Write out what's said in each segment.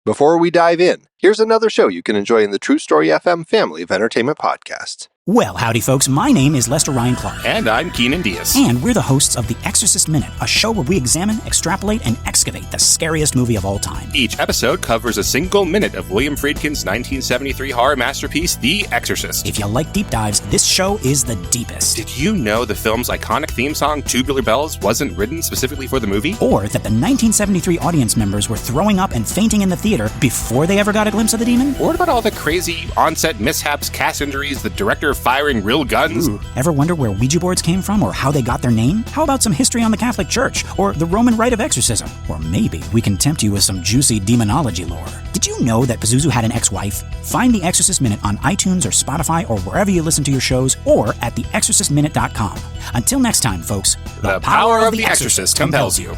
Before we dive in, here's another show you can enjoy in the True Story FM family of entertainment podcasts. Well, howdy folks, my name is Lester Ryan Clark. And I'm Keenan Diaz. And we're the hosts of The Exorcist Minute, a show where we examine, extrapolate, and excavate the scariest movie of all time. Each episode covers a single minute of William Friedkin's 1973 horror masterpiece, The Exorcist. If you like deep dives, this show is the deepest. Did you know the film's iconic theme song, Tubular Bells, wasn't written specifically for the movie? Or that the 1973 audience members were throwing up and fainting in the theater before they ever got a glimpse of the demon? What about all the crazy on-set mishaps, cast injuries, the director firing real guns? Ooh, ever wonder where Ouija boards came from or how they got their name? How about some history on the Catholic Church or the Roman rite of exorcism? Or maybe we can tempt you with some juicy demonology lore. Did you know that Pazuzu had an ex-wife? Find The Exorcist Minute on iTunes or Spotify or wherever you listen to your shows or at theexorcistminute.com. Until next time, folks, the power of The Exorcist compels you.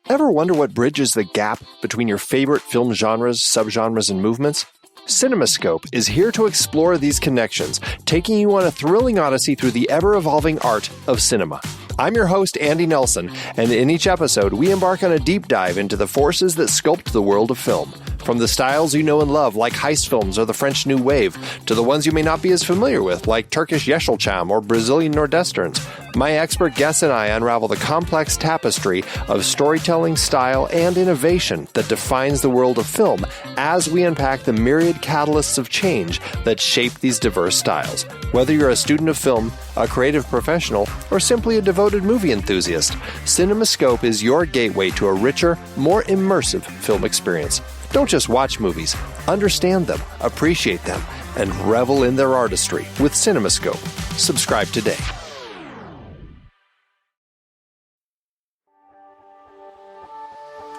Ever wonder what bridges the gap between your favorite film genres, subgenres, and movements? CinemaScope is here to explore these connections, taking you on a thrilling odyssey through the ever-evolving art of cinema. I'm your host, Andy Nelson, and in each episode, we embark on a deep dive into the forces that sculpt the world of film. From the styles you know and love, like heist films or the French New Wave, to the ones you may not be as familiar with, like Turkish Yeşilçam or Brazilian Nordwesterns, my expert guests and I unravel the complex tapestry of storytelling, style, and innovation that defines the world of film as we unpack the myriad catalysts of change that shape these diverse styles. Whether you're a student of film, a creative professional, or simply a devoted movie enthusiast, CinemaScope is your gateway to a richer, more immersive film experience. Don't just watch movies, understand them, appreciate them, and revel in their artistry with CinemaScope. Subscribe today.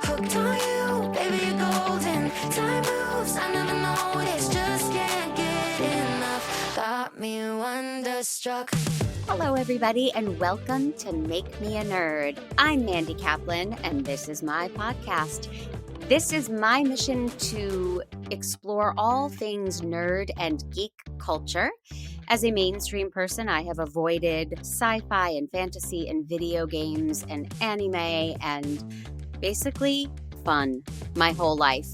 Hooked on you, baby, you're golden. Time moves, I never noticed, just can't get enough. Got me wonderstruck. Hello, everybody, and welcome to Make Me a Nerd. I'm Mandy Kaplan, and this is my podcast. This is my mission to explore all things nerd and geek culture. As a mainstream person, I have avoided sci-fi and fantasy and video games and anime and basically fun my whole life.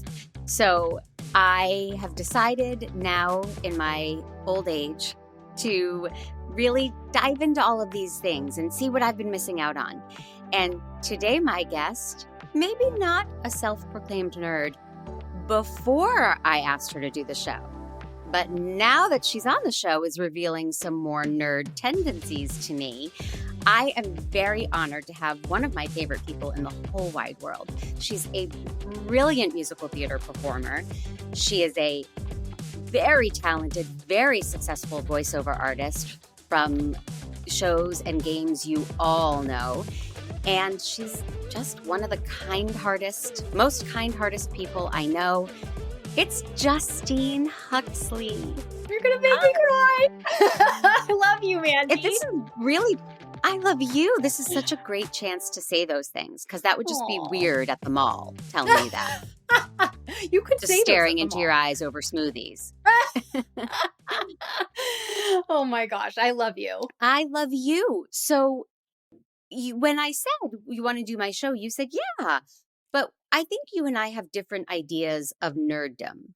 So I have decided now in my old age to really dive into all of these things and see what I've been missing out on. And today my guest, maybe not a self-proclaimed nerd before I asked her to do the show, but now that she's on the show is revealing some more nerd tendencies to me. I am very honored to have one of my favorite people in the whole wide world. She's a brilliant musical theater performer. She is a very talented, very successful voiceover artist from shows and games you all know. And she's just one of the most kind-hearted people I know. It's Justine Huxley. You're going to make me cry. I love you, Mandy. This is really, I love you. This is such a great chance to say those things because that would just be weird at the mall telling me that. You could just say staring into your eyes over smoothies. Oh my gosh, I love you. I love you. So when I said you want to do my show, you said, yeah. But I think you and I have different ideas of nerddom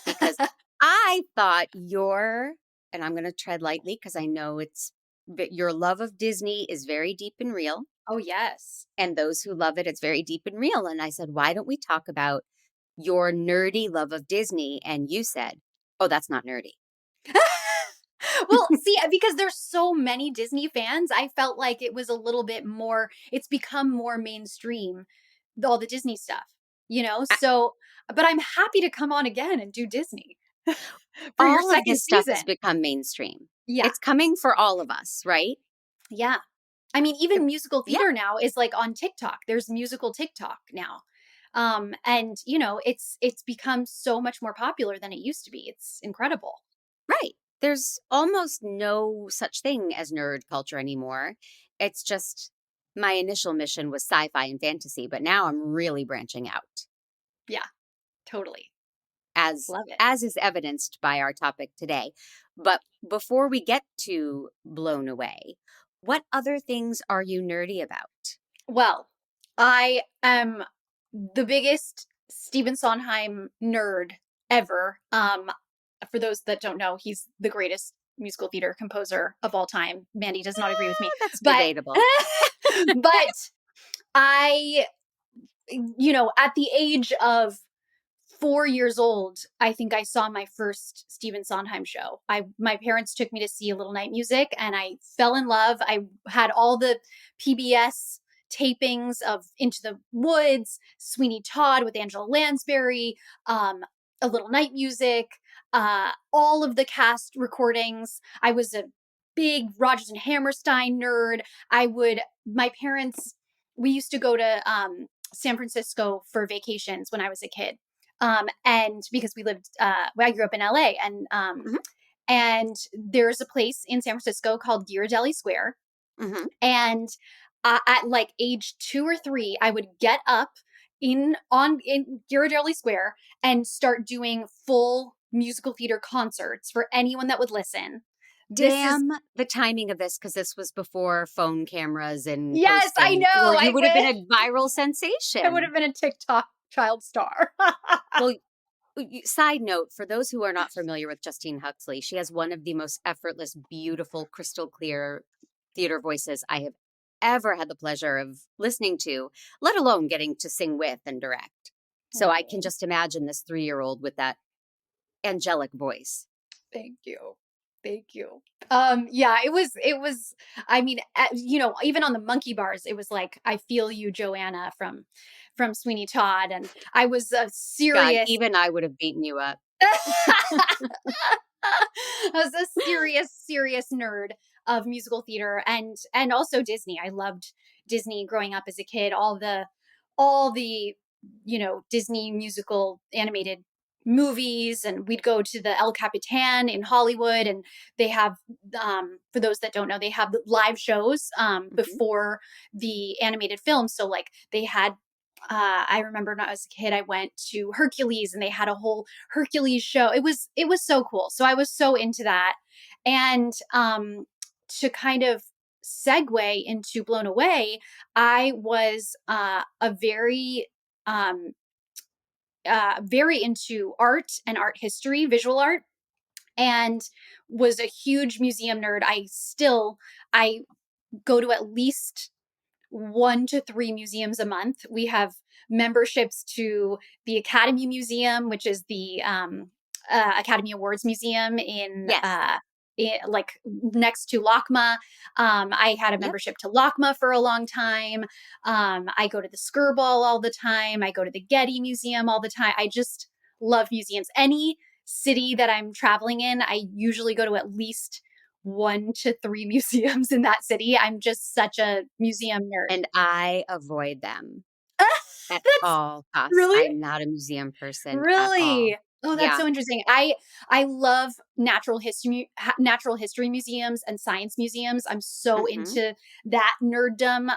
because I thought and I'm going to tread lightly because I know your love of Disney is very deep and real. Oh, yes. And those who love it, it's very deep and real. And I said, why don't we talk about your nerdy love of Disney? And you said, oh, that's not nerdy. Well, see, because there's so many Disney fans, I felt like it was a little bit more, it's become more mainstream, all the Disney stuff, So, but I'm happy to come on again and do Disney for all your of second this stuff season. has become mainstream. Yeah. It's coming for all of us, right? Yeah. I mean, even musical theater now is like on TikTok. There's musical TikTok now. And it's become so much more popular than it used to be. It's incredible. Right. There's almost no such thing as nerd culture anymore. It's just my initial mission was sci-fi and fantasy, but now I'm really branching out. Yeah, totally. Love it. As is evidenced by our topic today. But before we get to blown away, what other things are you nerdy about? Well, I am the biggest Stephen Sondheim nerd ever. For those that don't know, he's the greatest musical theater composer of all time. Mandy does not agree with me, That's but debatable. but I, at the age of 4 years old, I think I saw my first Stephen Sondheim show. My parents took me to see A Little Night Music, and I fell in love. I had all the PBS tapings of Into the Woods, Sweeney Todd with Angela Lansbury, A Little Night Music, all of the cast recordings. I was a big Rodgers and Hammerstein nerd. My parents, we used to go to San Francisco for vacations when I was a kid. And because I grew up in LA, and there's a place in San Francisco called Ghirardelli Square. And at like age 2 or 3, I would get up in Ghirardelli Square and start doing full musical theater concerts for anyone that would listen. Damn the timing of this, because this was before phone cameras and yes, posting, I know. or you would have been a viral sensation. I would have been a TikTok child star. Well, side note, for those who are not familiar with Justine Huxley, she has one of the most effortless, beautiful, crystal clear theater voices I have ever had the pleasure of listening to, let alone getting to sing with and direct. So I can just imagine this 3-year-old with that angelic voice. Thank you. Yeah, it was, I mean, even on the monkey bars, it was like, I feel you, Joanna from Sweeney Todd. And I was a serious, God, even I would have beaten you up. I was a serious nerd of musical theater and also Disney. I loved Disney growing up as a kid. All the Disney musical animated movies, and we'd go to the El Capitan in Hollywood, and they have, for those that don't know, they have live shows before the animated film. So like they had, I remember when I was a kid, I went to Hercules, and they had a whole Hercules show. It was so cool. So I was so into that. And to kind of segue into Blown Away, I was very into art and art history, visual art, and was a huge museum nerd. I go to at least 1 to 3 museums a month. We have memberships to the Academy Museum, which is the Academy Awards Museum in like next to LACMA. I had a membership to LACMA for a long time. I go to the Skirball all the time. I go to the Getty Museum all the time. I just love museums. Any city that I'm traveling in, I usually go to at least 1 to 3 museums in that city. I'm just such a museum nerd. And I avoid them at all costs. Really? I'm not a museum person. Really? At all. Oh, that's so interesting. I love natural history museums and science museums. I'm so into that nerddom.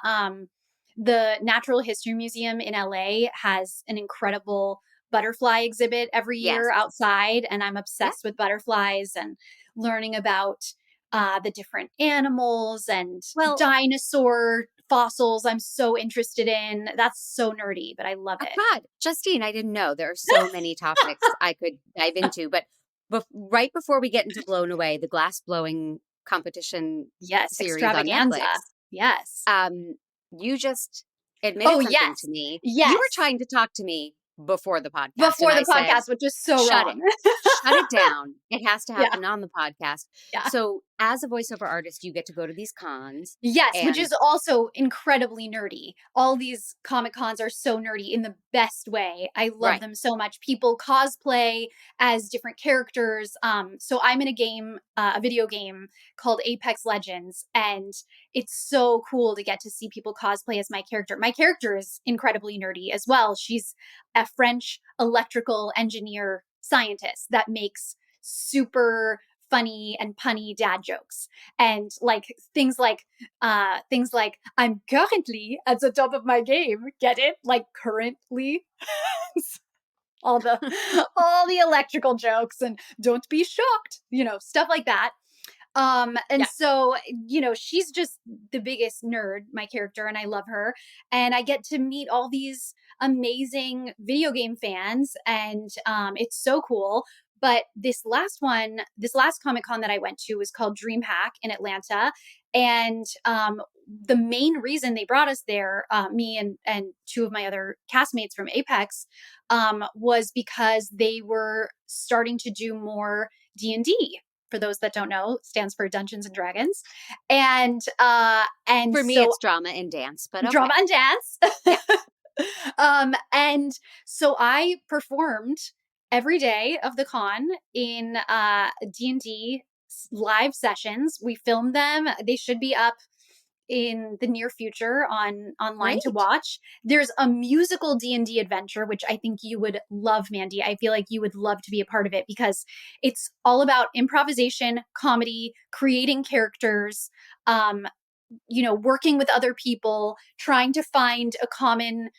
The Natural History Museum in LA has an incredible butterfly exhibit every year outside, and I'm obsessed with butterflies and learning about the different animals and dinosaur fossils I'm so interested in. That's so nerdy, but I love it. God, Justine, I didn't know. There are so many topics I could dive into, but right before we get into Blown Away, the glass blowing competition series on Netflix. Yes. You just admitted something to me. Yes. You were trying to talk to me before the podcast. Before the podcast, which is so wrong. Shut it down. It has to happen on the podcast. Yeah. So as a voiceover artist, you get to go to these cons. Yes, which is also incredibly nerdy. All these Comic Cons are so nerdy in the best way. I love them so much. People cosplay as different characters. So I'm in a video game called Apex Legends, and it's so cool to get to see people cosplay as my character. My character is incredibly nerdy as well. She's a French electrical engineer scientist that makes super funny and punny dad jokes, and like things like I'm currently at the top of my game. Get it? Like currently. all the electrical jokes, and don't be shocked, stuff like that. And Yeah. so, she's just the biggest nerd, my character, and I love her. And I get to meet all these amazing video game fans, and it's so cool. But this last Comic Con that I went to was called DreamHack in Atlanta. And the main reason they brought us there, me and two of my other castmates from Apex, was because they were starting to do more D&D. For those that don't know, stands for Dungeons and Dragons. And For me, so it's drama and dance, but okay. drama and dance. And so I performed every day of the con in D&D live sessions. We filmed them. They should be up in the near future online to Great. watch. There's a musical D&D adventure, which I think you would love, Mandy. I feel like you would love to be a part of it because it's all about improvisation, comedy, creating characters, working with other people, trying to find a common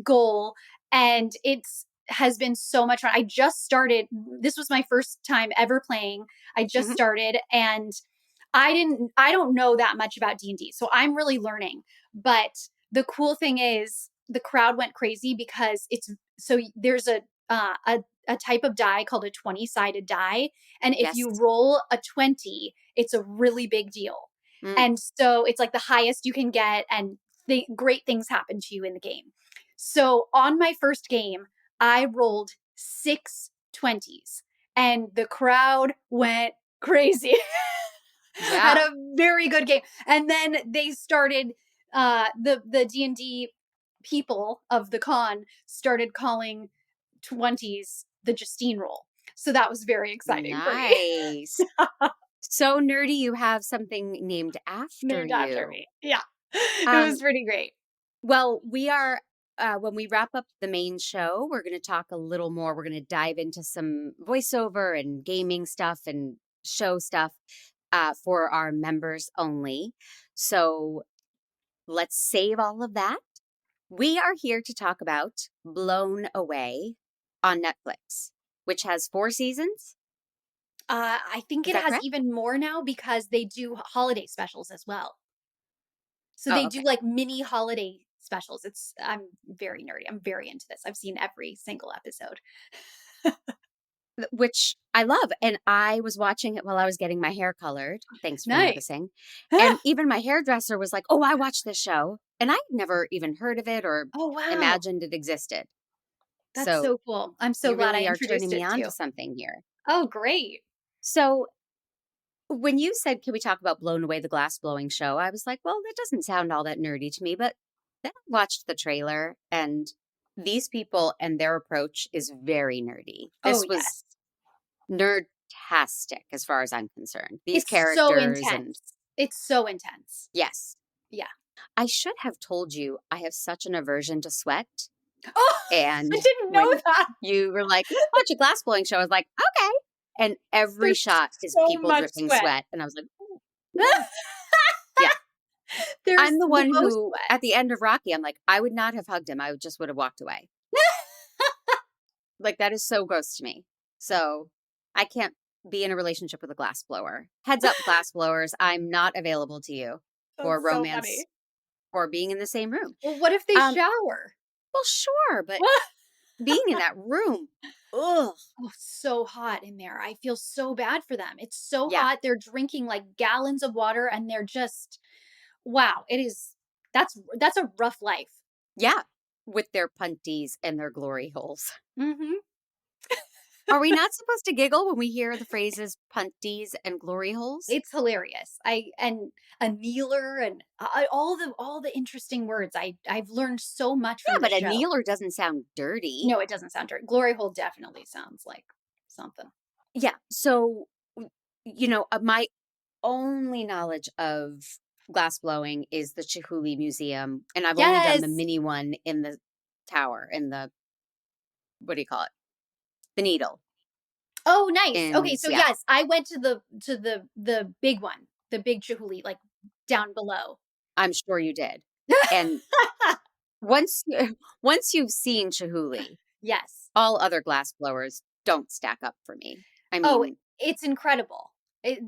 goal. And has been so much fun. I just started. This was my first time ever playing. I just started, and I don't know that much about D&D, so I'm really learning. But the cool thing is the crowd went crazy because there's a type of die called a 20-sided die. And if you roll a 20, it's a really big deal. And so it's like the highest you can get, and great things happen to you in the game. So on my first game, I rolled 6 20s, and the crowd went crazy. Yeah. Had a very good game. And then they started, the D&D people of the con started calling 20s the Justine roll. So that was very exciting for me. Nice. So nerdy, you have something named after Named you. after me. Yeah. It was pretty great. Well, we are, when we wrap up the main show, we're going to talk a little more. We're going to dive into some voiceover and gaming stuff and show stuff for our members only. So let's save all of that. We are here to talk about Blown Away on Netflix, which has 4 seasons. I think Is it that has correct? even more now because they do holiday specials as well. So Oh, they okay. do like mini holiday specials. I'm very nerdy. I'm very into this. I've seen every single episode. Which I love. And I was watching it while I was getting my hair colored. Thanks for Nice. noticing. And even my hairdresser was like, "Oh, I watched this show." And I'd never even heard of it or Oh, wow. imagined it existed. That's so cool. I'm so you glad really I are turning introduced me it on to. to something here. Oh, great. So when you said, "Can we talk about Blown Away, the glass blowing show?" I was like, well, that doesn't sound all that nerdy to me. But then I watched the trailer, and these people and their approach is very nerdy. This Oh, was yes. nerdtastic as far as I'm concerned. These It's characters so and intense. It's so intense. yes. Yeah. I should have told you I have such an aversion to sweat. Oh, And I didn't know when that. you were like, "Let's watch a glass blowing show," I was like, okay. And every There's shot is so people much dripping sweat. sweat. And I was like, "Ooh." Yeah. There's I'm the one most who, sweat. at the end of Rocky, I'm like, I would not have hugged him. I just would have walked away. Like, that is so gross to me. So I can't be in a relationship with a glass blower. Heads up, glass blowers. I'm not available to you for That's so romance funny. or being in the same room. Well, what if they shower? Well, sure, but being in that room, ugh. Oh, so hot in there. I feel so bad for them. It's so Yeah. hot. They're drinking like gallons of water, and they're just, wow, that's a rough life. Yeah, with their punties and their glory holes. Mm-hmm. Are we not supposed to giggle when we hear the phrases punties and glory holes? It's hilarious. And a kneeler and all the interesting words. I've learned so much from Yeah, but the a show. kneeler doesn't sound dirty. No, it doesn't sound dirty. Glory hole definitely sounds like something. Yeah. So, my only knowledge of glass blowing is the Chihuly Museum. And I've only done the Yes. mini one in the tower, in the, what do you call it? The Needle. Oh, nice. And, Okay, so yeah. yes, I went to the big one, the big Chihuly, like down below. I'm sure you did. And once you've seen Chihuly, Yes. all other glass blowers don't stack up for me. I mean, Oh, it's incredible.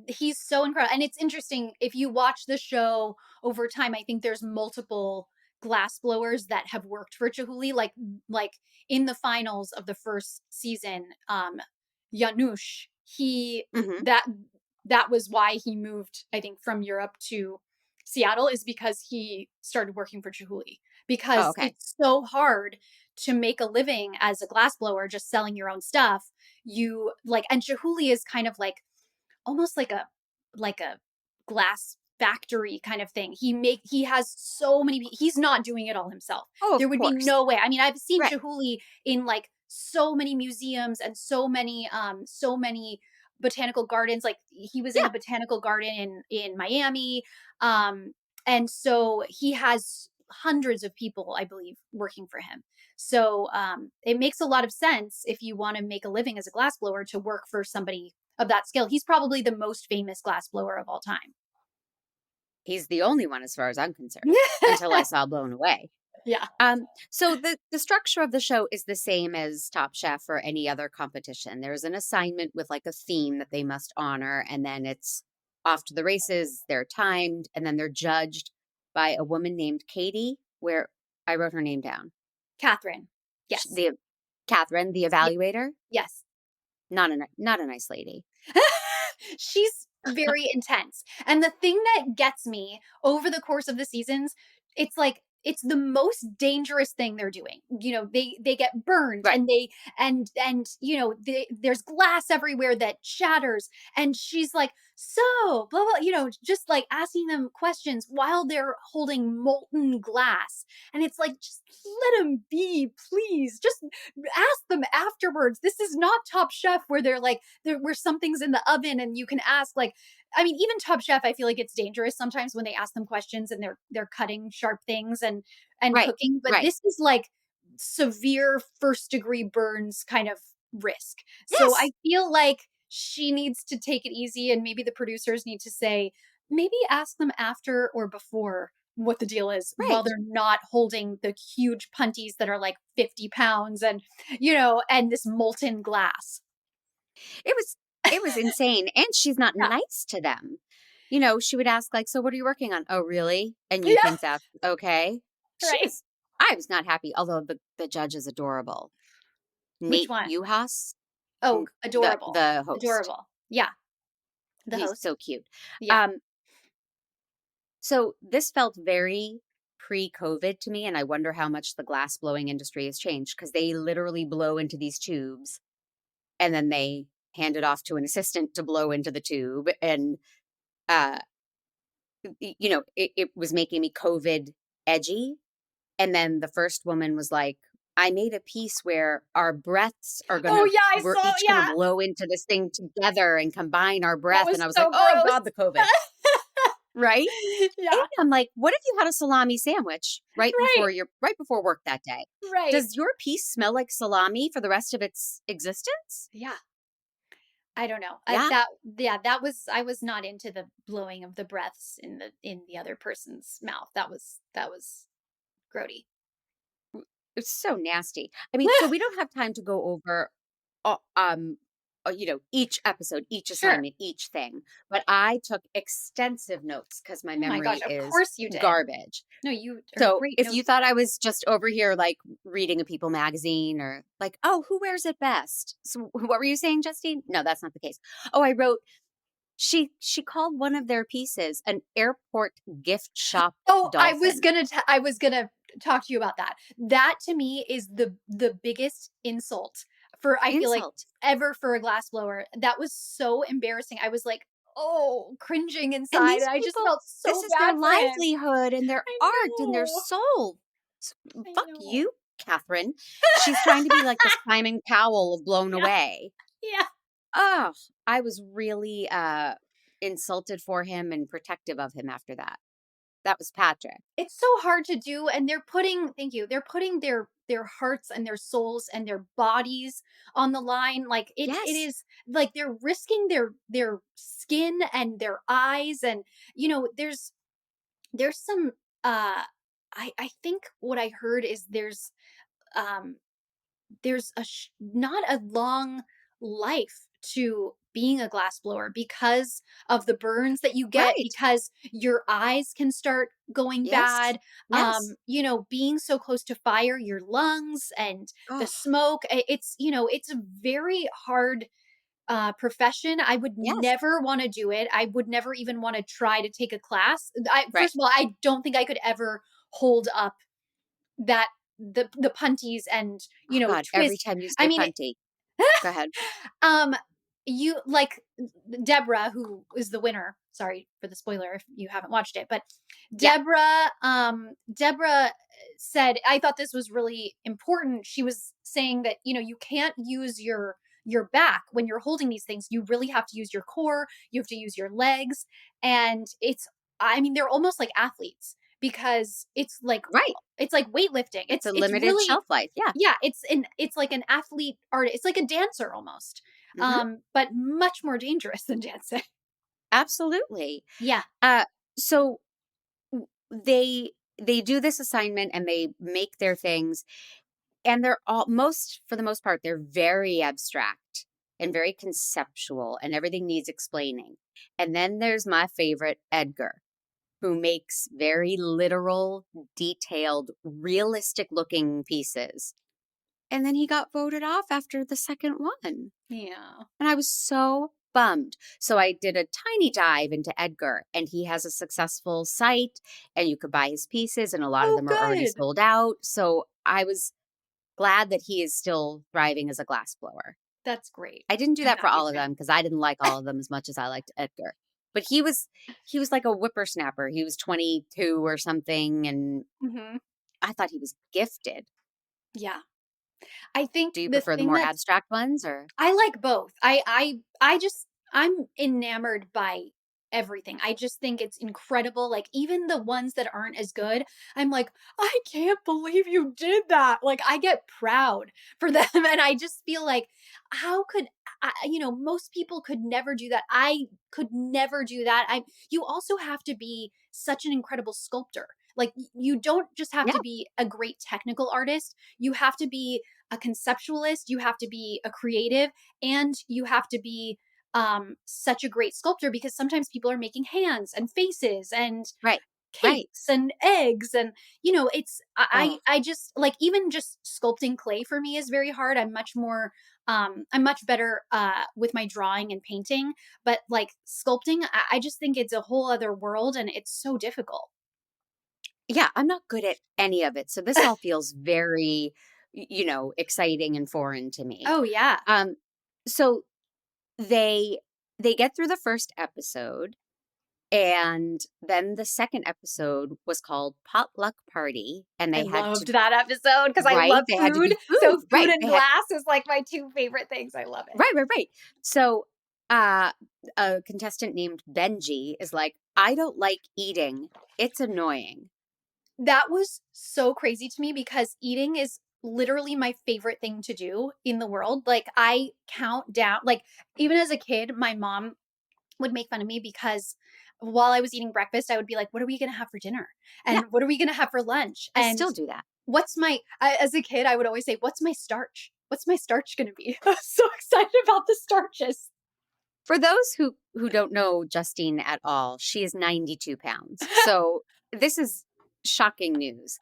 He's so incredible. And it's interesting, if you watch the show over time, I think there's multiple glass blowers that have worked for Chihuly. Like in the finals of the first season, Janusz, Hmm. that was why he moved, I think, from Europe to Seattle, is because he started working for Chihuly. Oh, Because okay. it's so hard to make a living as a glassblower, just selling your own stuff. You like, and Chihuly is kind of like almost like a glass factory kind of thing. He has so many, he's not doing it all himself. Oh, of There would be course. no way. I mean, I've seen Right. Chihuly in like so many museums and so many botanical gardens. Like he was in Yeah. a botanical garden in Miami. Um and so he has hundreds of people, I believe, working for him. So it makes a lot of sense if you want to make a living as a glassblower to work for somebody of that skill. He's probably the most famous glassblower of all time. He's the only one as far as I'm concerned, until I saw Blown Away. Yeah. So the structure of the show is the same as Top Chef or any other competition. There's an assignment with like a theme that they must honor, and then it's off to the races. They're timed, and then they're judged by a woman named Katie, where I wrote her name down. Catherine. Yes. Catherine, the evaluator. Yes. Not a nice lady. She's very intense. And the thing that gets me over the course of the seasons, it's like it's the most dangerous thing they're doing. You know, they get burned, Right. and you know, there's glass everywhere that shatters, and she's like, so blah blah, you know, just like asking them questions while they're holding molten glass. And it's like, just let them be, please. Just ask them afterwards. This is not Top Chef where where something's in the oven and you can ask, like, I mean, even Top Chef, I feel like it's dangerous sometimes when they ask them questions and they're cutting sharp things and Right. cooking. But Right. this is like severe first degree burns kind of risk. So Yes. I feel like she needs to take it easy, and maybe the producers need to say, maybe ask them after or before what the deal is, while Right. they're not holding the huge punties that are like 50 pounds and, you know, and this molten glass. It was insane. And she's not Yeah. nice to them. You know, she would ask, like, so what are you working on? Oh, really? And you Yeah. think that's okay. Right. I was not happy, although the judge is adorable. Which Nate one? Uhas, Oh, adorable. the host. Adorable. Yeah. The He's host. so cute. Yeah. So this felt very pre-COVID to me, and I wonder how much the glass blowing industry has changed, because they literally blow into these tubes and then they hand it off to an assistant to blow into the tube. And uh you know, it was making me COVID edgy. And then the first woman was like, I made a piece where our breaths are Oh yeah, we're I saw. each Yeah, gonna blow into this thing together and combine our that breath. was And I was so like, oh gross. God, the COVID. Right? Yeah. And I'm like, what if you had a salami sandwich right Right. before work that day? Right. Does your piece smell like salami for the rest of its existence? Yeah. I don't know. Yeah. I was not into the blowing of the breaths in the other person's mouth. That was grody. It's so nasty. I mean, so we don't have time to go over, you know, each episode, each Sure. assignment, each thing. But I took extensive notes because my Oh my memory gosh, of is course you did. garbage. No, you are So great. if you thought I was just over here like reading a People magazine or like, oh, who wears it best? So what were you saying, Justine? No, that's not the case. Oh, I wrote. She called one of their pieces an airport gift shop. Oh, dolphin. I was gonna talk to you about that. That to me is the biggest insult for, I feel like, ever for a glassblower. That was so embarrassing. I was like, oh, cringing inside, And these and I just people, felt so this is bad their for him. livelihood and their I art and their know. soul. I Fuck know. you, Catherine. She's trying to be like the Simon Cowell of Blown Yeah. Away. Yeah. Oh, I was really insulted for him and protective of him after that. That was Patrick. It's so hard to do, and they're putting their hearts and their souls and their bodies on the line. Like it Yes. is like they're risking their skin and their eyes, and you know, there's some I think what I heard is there's not a long life to being a glass blower because of the burns that you get, Right. because your eyes can start going Yes. bad. Yes. You know, being so close to fire, your lungs and the Oh, smoke, it's, you know, it's a very hard profession. I would yes. never want to do it. I would never even want to try to take a class. Right. First of all, I don't think I could ever hold up that the punties and, Oh you know, God, every twist. time you I say mean, punty. Go ahead. um, you like Deborah, who is the winner. Sorry for the spoiler if you haven't watched it, but Yeah. Deborah said, I thought this was really important. She was saying that, you know, you can't use your back when you're holding these things. You really have to use your core. You have to use your legs, and I mean, they're almost like athletes because Right. it's like weightlifting. It's a It's limited really, shelf life. Yeah. yeah, it's like an athlete art. It's like a dancer almost, Hmm. but much more dangerous than dancing. Absolutely. Yeah. So they do this assignment and they make their things, and they're all most for the most part they're very abstract and very conceptual, and everything needs explaining. And then there's my favorite, Edgar, who makes very literal, detailed, realistic looking pieces. And then he got voted off after the second one. Yeah. And I was so bummed. So I did a tiny dive into Edgar, and he has a successful site, and you could buy his pieces, and a lot of Oh, them are already good. sold out. So I was glad that he is still thriving as a glass blower. That's great. I didn't do I'm that for happy all of for him. them because I didn't like all of them as much as I liked Edgar. But he was like a whippersnapper. He was 22 or something, and Mhm. I thought he was gifted. Yeah. I think Do you the prefer the thing more that abstract ones or? I like both. I just I'm enamored by everything. I just think it's incredible. Like even the ones that aren't as good, I'm like, I can't believe you did that. Like I get proud for them and I just feel like how could you know, most people could never do that. I could never do that. I You also have to be such an incredible sculptor. Like you don't just have Yeah, to be a great technical artist. You have to be a conceptualist, you have to be a creative, and you have to be such a great sculptor because sometimes people are making hands and faces and right, right. cakes and eggs and you know it's Oh, I just like even just sculpting clay for me is very hard. I'm much better with my drawing and painting, but like sculpting I just think it's a whole other world and it's so difficult. yeah, I'm not good at any of it. So this all feels very, exciting and foreign to me. Oh yeah. Um, so they they get through the first episode, and then the second episode was called Potluck Party, and I they had to loved that episode because I right, love they had to food. do So food. food Right. and They had glass is like my two favorite things. I love it. right, right, right. So uh a contestant named Benji is like, I don't like eating. It's annoying. That was so crazy to me because eating is literally my favorite thing to do in the world. Like I count down, like even as a kid, my mom would make fun of me because while I was eating breakfast, I would be like, what are we going to have for dinner? Yeah, And what are we going to have for lunch? I And still do that. as a kid, I would always say, what's my starch? What's my starch going to be? I was so excited about the starches. For those who don't know Justine at all, she is 92 pounds. So this is shocking news.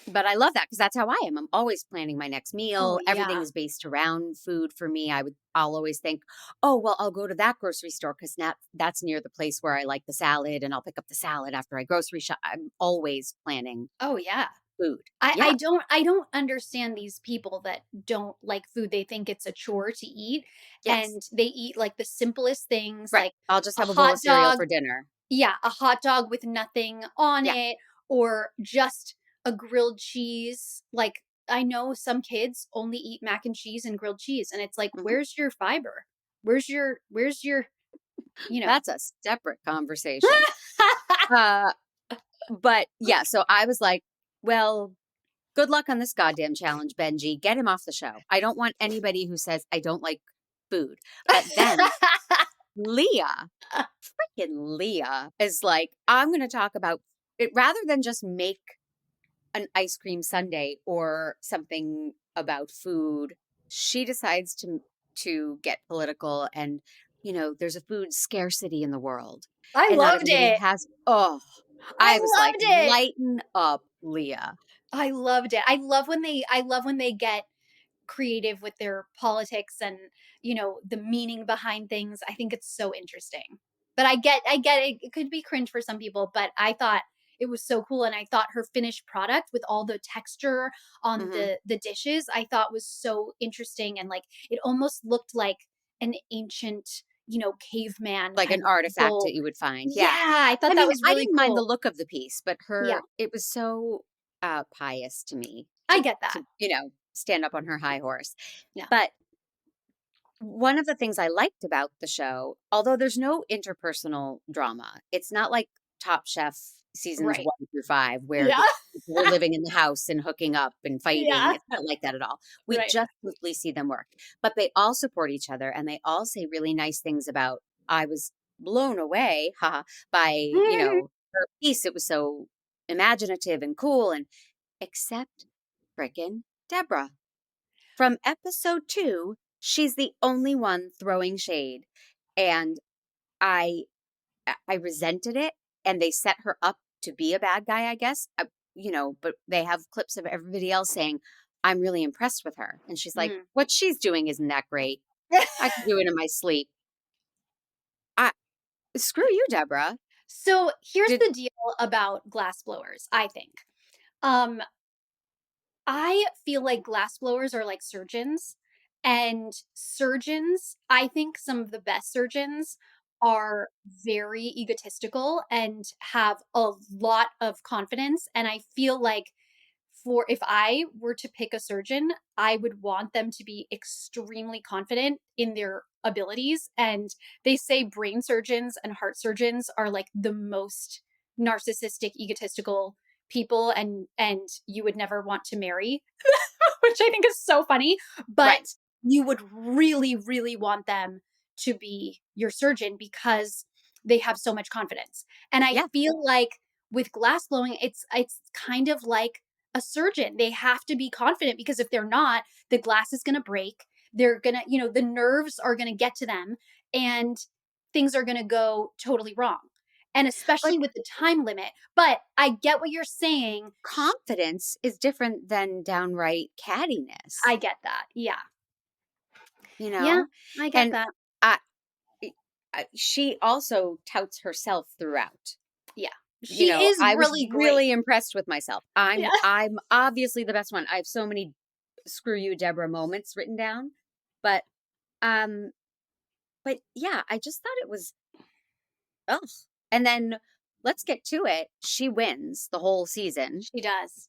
But I love that because that's how I am. I'm always planning my next Oh, meal. Everything yeah. is based around food for me. I'll always think, oh, well, I'll go to that grocery store because that's near the place where I like the salad, and I'll pick up the salad after I grocery shop. I'm always planning Oh, yeah. food. I, Yeah. I don't I don't understand these people that don't like food. They think it's a chore to eat Yes. and they eat like the simplest things Right. like I'll just a have a bowl hot of cereal dog. for dinner. Yeah, a hot dog with nothing on Yeah. it or just a grilled cheese. Like I know some kids only eat mac and cheese and grilled cheese and it's like Mhm. where's your fiber? Where's your you know. That's a separate conversation. Uh, but yeah, so I was like, well, good luck on this goddamn challenge, Benji. Get him off the show. I don't want anybody who says I don't like food. But then Leah, freaking Leah, is like, I'm going to talk about it rather than just make an ice cream sundae or something about food. She decides to get political and, there's a food scarcity in the world. I And not loved everybody it. has, I I was like, loved it. lighten up, Leah. I loved it. I love when they get creative with their politics and, the meaning behind things. I think it's so interesting. But I get it. It could be cringe for some people, but I thought it was so cool. And I thought her finished product with all the texture on Mhm. the dishes, I thought was so interesting. And like, it almost looked like an ancient, caveman Like kind an of artifact bowl. that you would find. Yeah, Yeah. I thought I that mean, was I really didn't mind the cool. look of the piece, but Yeah, it was so pious to me I to, get that. stand up on her high horse. Yeah. But one of the things I liked about the show, although there's no interpersonal drama, it's not like Top Chef seasons Right. 1 through 5, where Yeah. the people were living in the house and hooking up and fighting. Yeah. It's not like that at all. We Right. just simply see them work. But they all support each other and they all say really nice things about, I was blown away, haha, by, her piece. It was so imaginative and cool, and except frickin' Deborah. From episode 2, she's the only one throwing shade. And I I resented it, and they set her up to be a bad guy, I guess. But they have clips of everybody else saying, I'm really impressed with her. And she's like, Mm. what she's doing isn't that great. I can do it in my sleep. I Screw you, Deborah. So here's Did the deal about glass blowers, I think. Um, I feel like glass blowers are like surgeons, and surgeons, I think some of the best surgeons are very egotistical and have a lot of confidence. And I feel like if I were to pick a surgeon, I would want them to be extremely confident in their abilities. And they say brain surgeons and heart surgeons are like the most narcissistic, egotistical people, and you would never want to marry, which I think is so funny. But Right. you would really, really want them to be your surgeon because they have so much confidence. And I Yeah. feel like with glass blowing, it's kind of like a surgeon. They have to be confident because if they're not, the glass is going to break. They're going to, the nerves are going to get to them and things are going to go totally wrong. And But especially with the time limit. But I get what you're saying. confidence is different than downright cattiness, I get that. Yeah. you Yeah, know? I get And that. I, she also touts herself throughout. Yeah. She is I was really great. really impressed with myself. Yeah. I'm obviously the best one. I have so many screw you, Deborah moments written down. But um yeah, I just thought it was ugh. And then let's get to it. She wins the whole season. She does.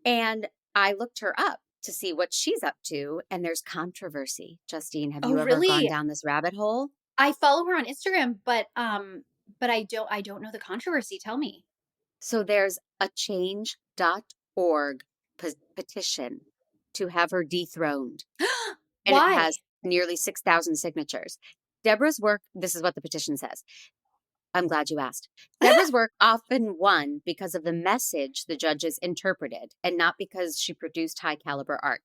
And I looked her up to see what she's up to, and there's controversy. Justine, have Oh, you ever gone really? down this rabbit hole? I follow her on Instagram, but I don't know the controversy. Tell me. So there's a change.org petition to have her dethroned. And it Why? has nearly 6,000 signatures. Deborah's work, this is what the petition says. I'm glad you asked. Deborah's work often won because of the message the judges interpreted and not because she produced high caliber art.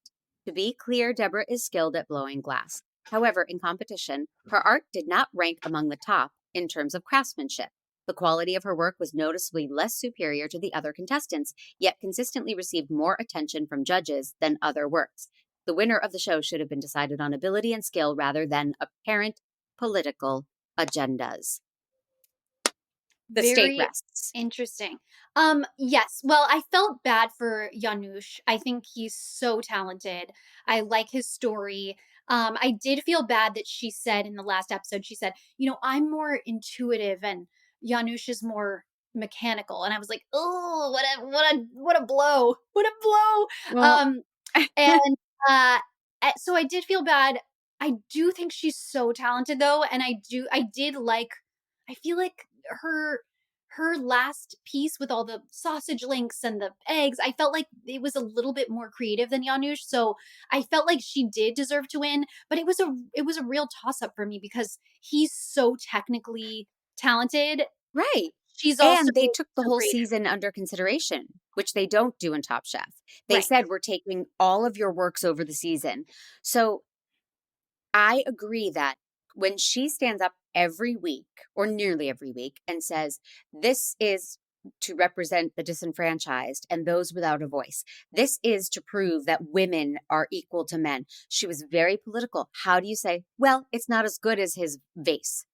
To be clear, Deborah is skilled at blowing glass. However, in competition, her art did not rank among the top in terms of craftsmanship. The quality of her work was noticeably less superior to the other contestants, yet consistently received more attention from judges than other works. The winner of the show should have been decided on ability and skill rather than apparent political agendas. The state Very rests. interesting. Yes. Well, I felt bad for Janusz. I think he's so talented. I like his story. I did feel bad that she said in the last episode, she said, I'm more intuitive and Janusz is more mechanical. And I was like, oh, what a blow. What a blow. Well, And so I did feel bad. I do think she's so talented though, and I feel like her last piece with all the sausage links and the eggs, I felt like it was a little bit more creative than Janusz, so I felt like she did deserve to win, but it was a real toss up for me because he's so technically talented. right. She's also And they took the so whole creative. season under consideration, which they don't do in Top Chef. They Right. said, we're taking all of your works over the season. So I agree that when she stands up every week or nearly every week and says, this is to represent the disenfranchised and those without a voice. This is to prove that women are equal to men. She was very political. How do you say, well, it's not as good as his vase,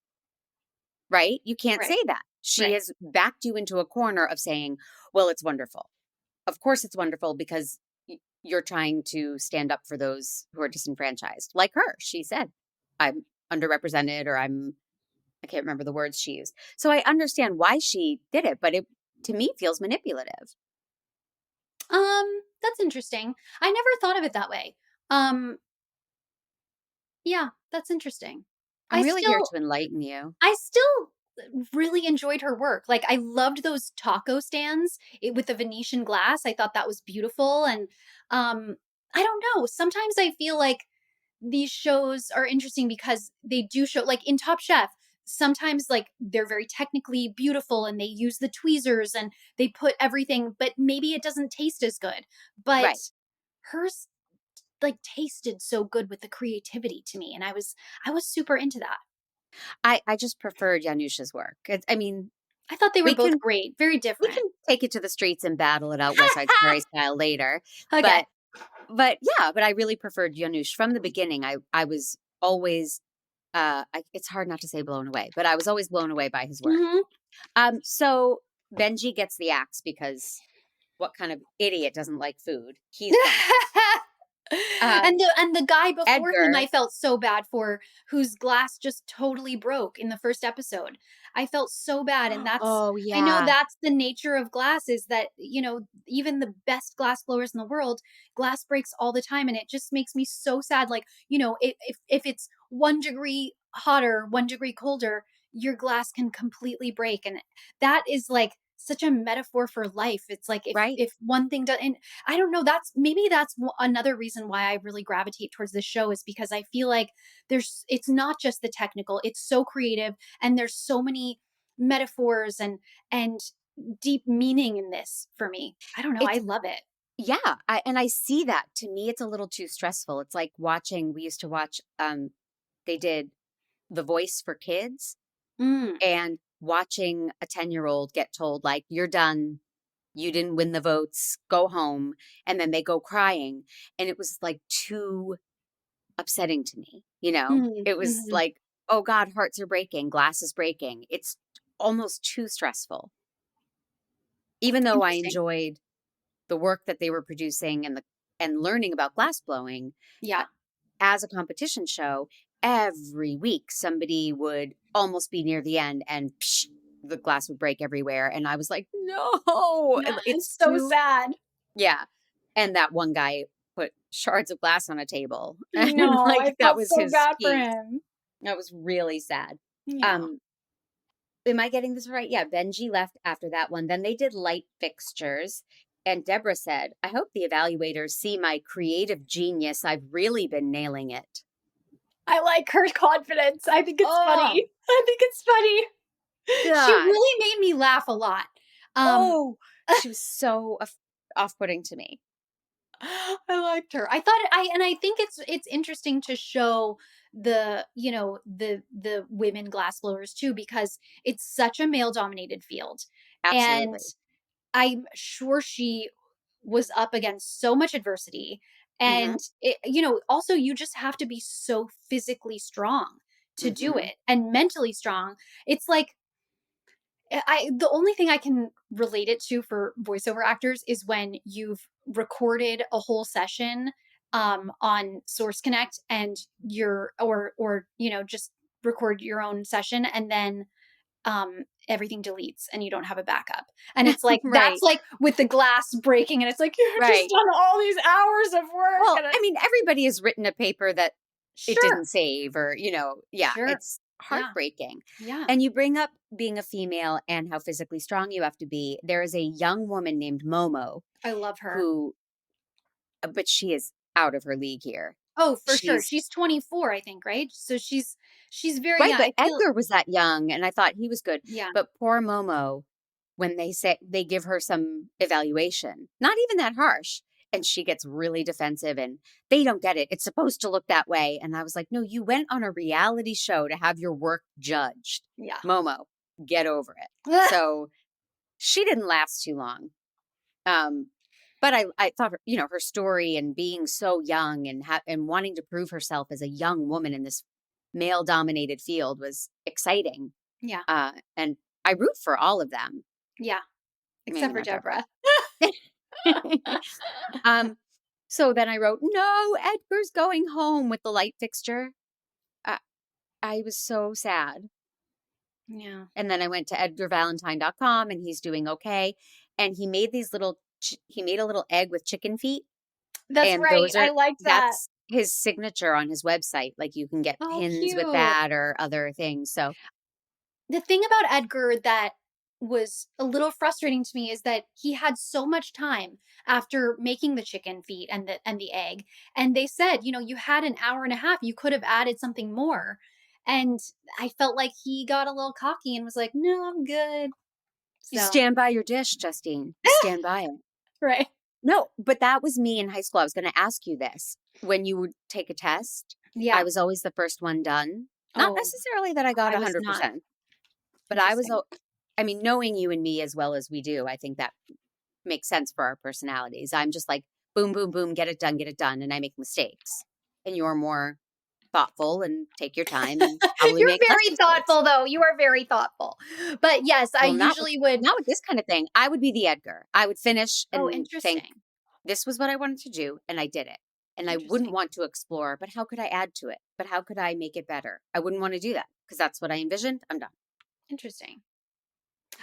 right? You can't Right. say that. She Right. has backed you into a corner of saying, well, it's wonderful. Of course it's wonderful because you're trying to stand up for those who are disenfranchised. Like her, she said, I'm underrepresented or I can't remember the words she used. So I understand why she did it, but it to me feels manipulative. That's interesting. I never thought of it that way. Um, yeah, that's interesting. I'm I really here still to enlighten you. I still really enjoyed her work. Like I loved those taco stands with the Venetian glass. I thought that was beautiful and um I don't know. Sometimes I feel like these shows are interesting because they do show like in Top Chef, sometimes like they're very technically beautiful and they use the tweezers and they put everything but maybe it doesn't taste as good. But Right. hers like tasted so good with the creativity to me and I was super into that. I just preferred Yanush's work. I mean, I thought they were we both can great, very we different. can take it to the streets and battle it out West Side Story style later. Okay. But I really preferred Janusz from the beginning. I was always it's hard not to say blown away, but I was always blown away by his work. Mhm. So Benji gets the axe because what kind of idiot doesn't like food? He's fine. And the guy before him Edgar. I felt so bad for whose glass just totally broke in the first episode. I felt so bad and that's Oh I know yeah. that's the nature of glass is that, even the best glass blowers in the world, glass breaks all the time and it just makes me so sad like, if it's 1 degree hotter, 1 degree colder, your glass can completely break and that is like such a metaphor for life. It's like Right. if one thing does and I don't know. That's another reason why I really gravitate towards this show is because I feel like it's not just the technical, it's so creative and there's so many metaphors and deep meaning in this for me. I don't know. I It's love it. yeah, I see that. To me, it's a little too stressful. It's like we used to watch, they did The Voice for kids Mm, and watching a 10-year-old get told, like, you're done, you didn't win the votes, go home. And then they go crying. And it was like too upsetting to me. mm, It was mhm. like, oh God, hearts are breaking, glass is breaking. It's almost too stressful. Even though I Interesting. enjoyed the work that they were producing and learning about glass blowing Yeah. as a competition show, every week somebody would almost be near the end and psh, the glass would break everywhere. And I was like, no, It's it's so too, sad. yeah. And that one guy put shards of glass on a table. I And know. I like that felt was so his bad for piece. him. That was really sad. Yeah. Um, am I getting this right? Yeah, Benji left after that one. Then they did light fixtures. And Deborah said, I hope the evaluators see my creative genius. I've really been nailing it. I like her confidence. I think it's Oh, funny. I think it's funny. She God. really made me laugh a lot. She was so off-putting to me. I liked her. I think it's interesting to show the women glassblowers too because it's such a male dominated field. And Absolutely. I'm sure she was up against so much adversity Mm-hmm. and also you just have to be so physically strong to do Mm-hmm. it and mentally strong. It's like the only thing I can relate it to for voiceover actors is when you've recorded a whole session on Source Connect and you're or just record your own session and then everything deletes and you don't have a backup. And it's like Right. that's like with the glass breaking and it's like you've just Right. done all these hours of work. Well, And I mean, everybody has written a paper that it sure. didn't save or, yeah, Sure. it's Yeah. heartbreaking. Yeah. And you bring up being a female and how physically strong you have to be. There is a young woman named Momo I love her. who, but she is out of her league here. Oh, for sure. She's She's 24, I think, right? So she's very right, young. but I feel Edgar was that young and I thought he was good. yeah. But poor Momo, when they give her some evaluation, not even that harsh, And she gets really defensive and they don't get it. It's supposed to look that way. And I was like, no, you went on a reality show to have your work judged. Yeah. Momo, get over it. So she didn't last too long. But I thought, her story and being so young and wanting to prove herself as a young woman in this male-dominated field was exciting. Yeah. And I root for all of them. Yeah. Except for Deborah. So then I wrote, no, Edgar's going home with the light fixture. I was so sad. Yeah. And then I went to edgarvalentine.com and he's doing okay. And he made he made a little egg with chicken feet. That's and right. I like that. That's his signature on his website. Like you can get pins cute. with that or other things. So the thing about Edgar that was a little frustrating to me is that he had so much time after making the chicken feet and the egg. And they said, you had an hour and a half. You could have added something more. And I felt like he got a little cocky and was like, no, I'm good. You stand by your dish, Justine. You stand by it. Right. No, but that was me in high school. I was going to ask you this. When you would take a test, I was always the first one done. Not necessarily that I got 100%. But I was, knowing you and me as well as we do, I think that makes sense for our personalities. I'm just like, boom, boom, boom, get it done. And I make mistakes. And you're more thoughtful and take your time. And you're very thoughtful, though. You are very thoughtful. But yes, I usually would. Not with this kind of thing. I would be the Edgar. I would finish and interesting. think, this was what I wanted to do, and I did it. And I wouldn't want to explore, but how could I add to it? But how could I make it better? I wouldn't want to do that because that's what I envisioned. I'm done. Interesting.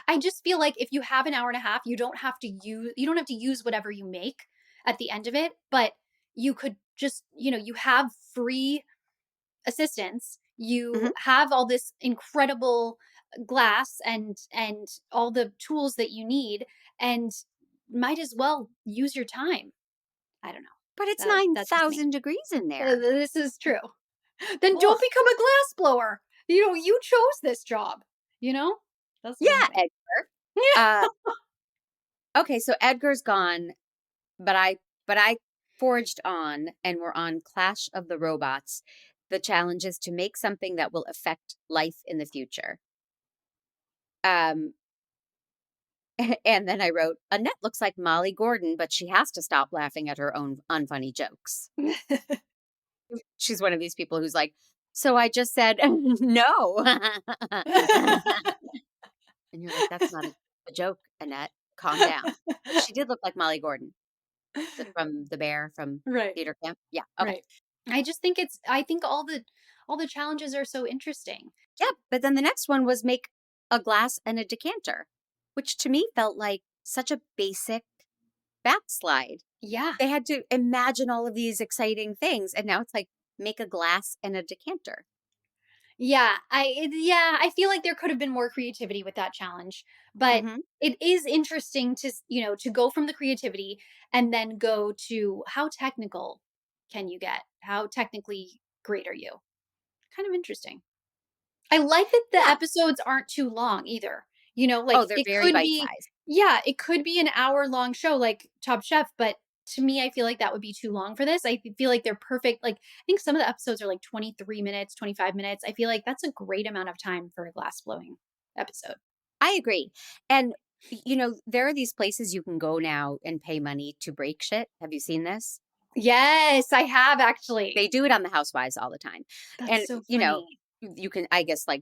I just feel like if you have an hour and a half, you don't have to use whatever you make at the end of it, but you could just, you have free assistance. You have all this incredible glass and all the tools that you need, and might as well use your time. I don't know. But it's 9,000 degrees in there. This is true. Then don't become a glass blower. You chose this job. That's Edgar. Okay, so Edgar's gone, but I forged on, and we're on Clash of the Robots. The challenge is to make something that will affect life in the future. And then I wrote, Annette looks like Molly Gordon, but she has to stop laughing at her own unfunny jokes. She's one of these people who's like, so I just said, no. And you're like, that's not a joke, Annette. Calm down. She did look like Molly Gordon from The Bear from theater camp. Yeah. Okay. Right. I just think I think all the challenges are so interesting. Yeah. But then the next one was make a glass and a decanter, which to me felt like such a basic backslide. Yeah. They had to imagine all of these exciting things. And now it's like, make a glass and a decanter. Yeah, I feel like there could have been more creativity with that challenge, but it is interesting to, to go from the creativity and then go to how technical can you get? How technically great are you? Kind of interesting. I like that the episodes aren't too long either. They're very bite-sized. Yeah, it could be an hour-long show like Top Chef, but to me, I feel like that would be too long for this. I feel like they're perfect. Like, I think some of the episodes are like 23 minutes, 25 minutes. I feel like that's a great amount of time for a glass blowing episode. I agree. And, there are these places you can go now and pay money to break shit. Have you seen this? Yes, I have actually. They do it on the Housewives all the time. That's so funny. You can, I guess, like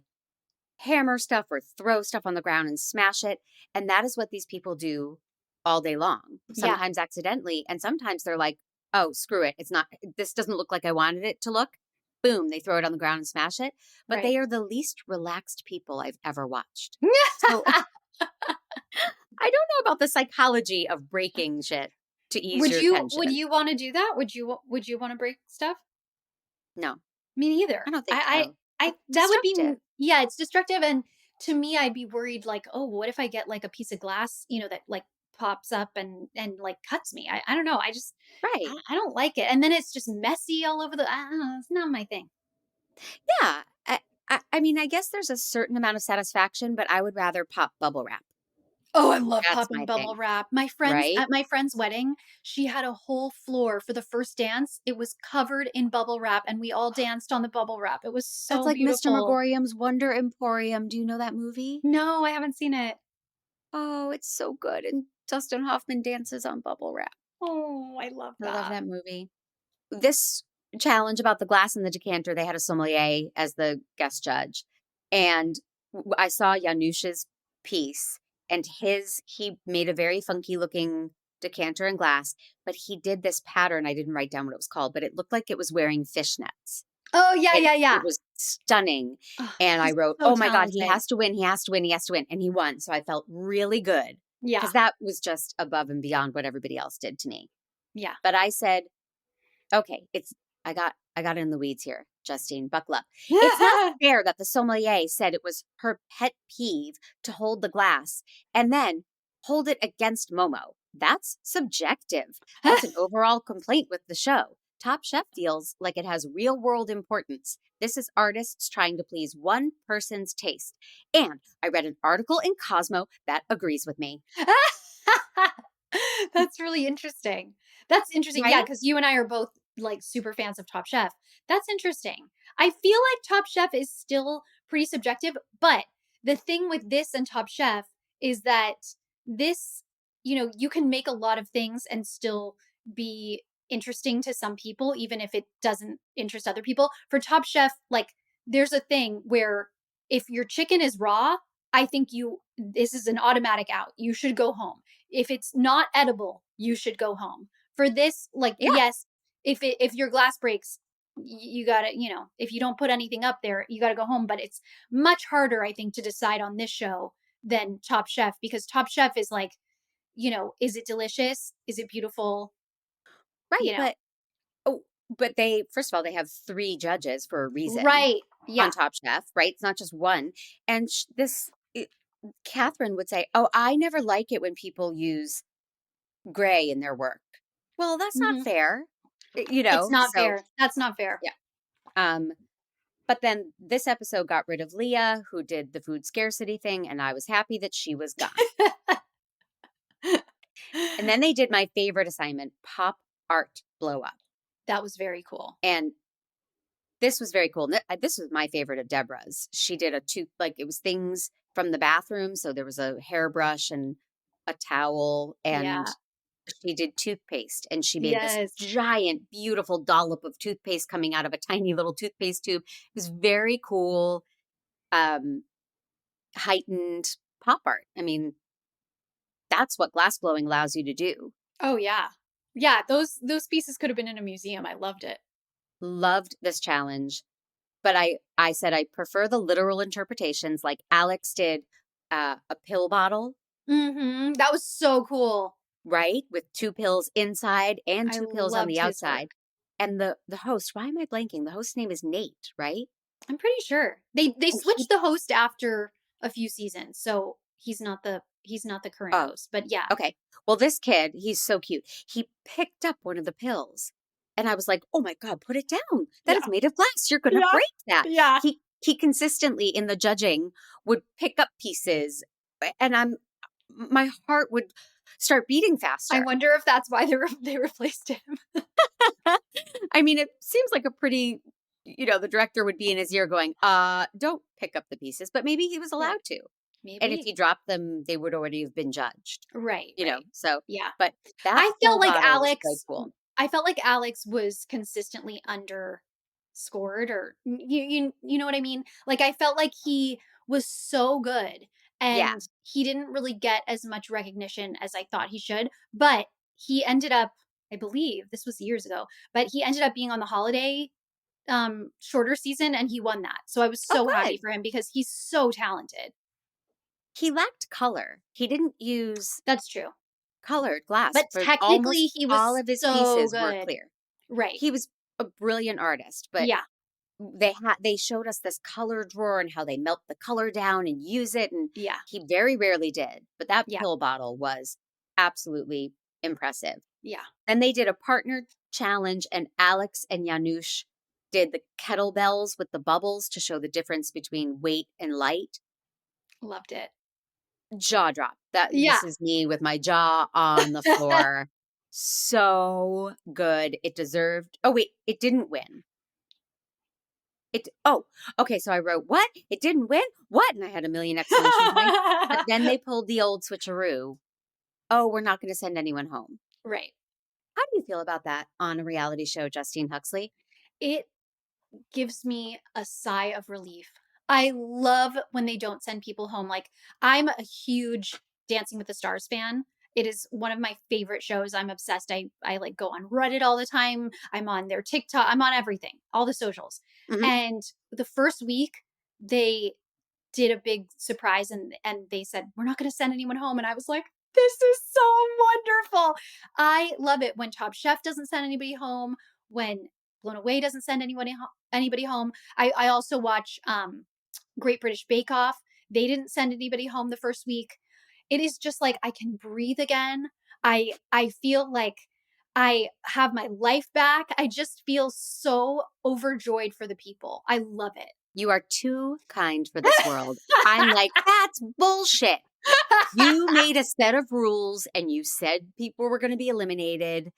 hammer stuff or throw stuff on the ground and smash it. And that is what these people do all day long, sometimes accidentally. And sometimes they're like, oh, screw it. This doesn't look like I wanted it to look. Boom. They throw it on the ground and smash it. But they are the least relaxed people I've ever watched. So I don't know about the psychology of breaking shit to ease your tension. Would you want to do that? Would you want to break stuff? No. Me neither. I don't think so. That would be, it's destructive. And to me, I'd be worried like, oh, what if I get like a piece of glass, that like pops up and like cuts me. I don't know. I just, I don't like it. And then it's just messy all over I don't know. It's not my thing. Yeah. I mean, I guess there's a certain amount of satisfaction, but I would rather pop bubble wrap. Oh, I love That's popping my bubble thing, wrap. right? At my friend's wedding, she had a whole floor for the first dance. It was covered in bubble wrap, and we all danced on the bubble wrap. It was That's so like Mr. beautiful. Megorium's Wonder Emporium. Do you know that movie? No, I haven't seen it. Oh, it's so good. And Dustin Hoffman dances on bubble wrap. Oh, I love I love that. that movie. This challenge about the glass and the decanter, they had a sommelier as the guest judge. And I saw Janusz's piece, and he made a very funky looking decanter and glass, but he did this pattern. I didn't write down what it was called, but it looked like it was wearing fishnets. Oh, yeah, yeah, yeah. It was stunning. Oh, And I he's wrote, so oh my God, he talented. has to win. He has to win. He has to win. And he won. So I felt really good Yeah, because that was just above and beyond what everybody else did to me. yeah. But I said, okay, I got in the weeds here, Justine, buckle up. It's not fair that the sommelier said it was her pet peeve to hold the glass and then hold it against Momo. That's subjective. That's an overall complaint with the show. Top Chef deals like it has real world importance. This is artists trying to please one person's taste. And I read an article in Cosmo that agrees with me. That's really interesting. That's interesting. Yeah, Right? because you and I are both like super fans of Top Chef. That's interesting. I feel like Top Chef is still pretty subjective, but the thing with this and Top Chef is that this, you can make a lot of things and still be interesting to some people, even if it doesn't interest other people. For Top Chef, like, there's a thing where if your chicken is raw, I think this is an automatic out. You should go home. If it's not edible, you should go home. For this, like, Yeah. yes, if your glass breaks, you gotta, if you don't put anything up there, you gotta go home. But it's much harder, I think, to decide on this show than Top Chef, because Top Chef is like, is it delicious? Is it beautiful? Right. But they, first of all, they have 3 judges for a reason. Right. Yeah. On Top Chef, right? It's not just one. And Catherine would say, oh, I never like it when people use gray in their work. Well, that's not Mhm. fair, It's not so, fair. That's not fair. Yeah. But then this episode got rid of Leah, who did the food scarcity thing, and I was happy that she was gone. And then they did my favorite assignment, pop art blow up. That was very cool. And this was very cool. This was my favorite of Deborah's. She did it was things from the bathroom. So there was a hairbrush and a towel, and Yeah. she did toothpaste, and she made Yes. this giant, beautiful dollop of toothpaste coming out of a tiny little toothpaste tube. It was very cool, heightened pop art. I mean, that's what glass blowing allows you to do. Oh yeah. Yeah, those pieces could have been in a museum. I loved it. Loved this challenge. But I said I prefer the literal interpretations like Alex did a pill bottle, Mhm. That was so cool. right? With 2 pills inside and I 2 pills on loved the his outside. work. And the host, why am I blanking? The host's name is Nate, right? I'm pretty sure. They And switched the host after a few seasons. So he's not the current Oh. host. But yeah. Okay. Well, this kid, he's so cute. He picked up one of the pills. And I was like, oh my God, put it down. That is Yeah. made of glass. You're going to Yeah. break that. Yeah. He consistently in the judging would pick up pieces, and my heart would start beating faster. I wonder if that's why they replaced him. I mean, it seems like a pretty, the director would be in his ear going, don't pick up the pieces, but maybe he was allowed to. Maybe. And if he dropped them, they would already have been judged, right. so, Yeah. but that I felt like bottle was Alex very cool. I felt like Alex was consistently underscored, or you know what I mean? Like, I felt like he was so good, and Yeah. he didn't really get as much recognition as I thought he should, but he ended up, I believe this was years ago, but he ended up being on the holiday shorter season, and he won that. So I was so happy good. for him because he's so talented. He lacked color. He didn't use That's true. colored glass. But for technically, almost he was all of his so pieces were good. clear. Right. He was a brilliant artist, but yeah. they showed us this color drawer and how they melt the color down and use it, and Yeah. he very rarely did. But that Yeah. pill bottle was absolutely impressive. Yeah. Then they did a partner challenge, and Alex and Janusz did the kettlebells with the bubbles to show the difference between weight and light. Loved it. Jaw drop. Yeah. This is me with my jaw on the floor. So good. It deserved. Oh wait, it didn't win. Okay. So I wrote what? It didn't win. What? And I had a million exclamation points. But then they pulled the old switcheroo. Oh, we're not going to send anyone home. Right. How do you feel about that on a reality show, Justine Huxley? It gives me a sigh of relief. I love when they don't send people home. Like, I'm a huge Dancing with the Stars fan. It is one of my favorite shows. I'm obsessed. I like go on Reddit all the time. I'm on their TikTok. I'm on everything, all the socials. Mhm. And the first week, they did a big surprise and they said, we're not going to send anyone home. And I was like, this is so wonderful. I love it when Top Chef doesn't send anybody home, when Blown Away doesn't send anybody home. I also watch Great British Bake Off. They didn't send anybody home the first week. It is just like I can breathe again. I feel like I have my life back. I just feel so overjoyed for the people. I love it. You are too kind for this world. I'm like, that's bullshit. You made a set of rules and you said people were going to be eliminated.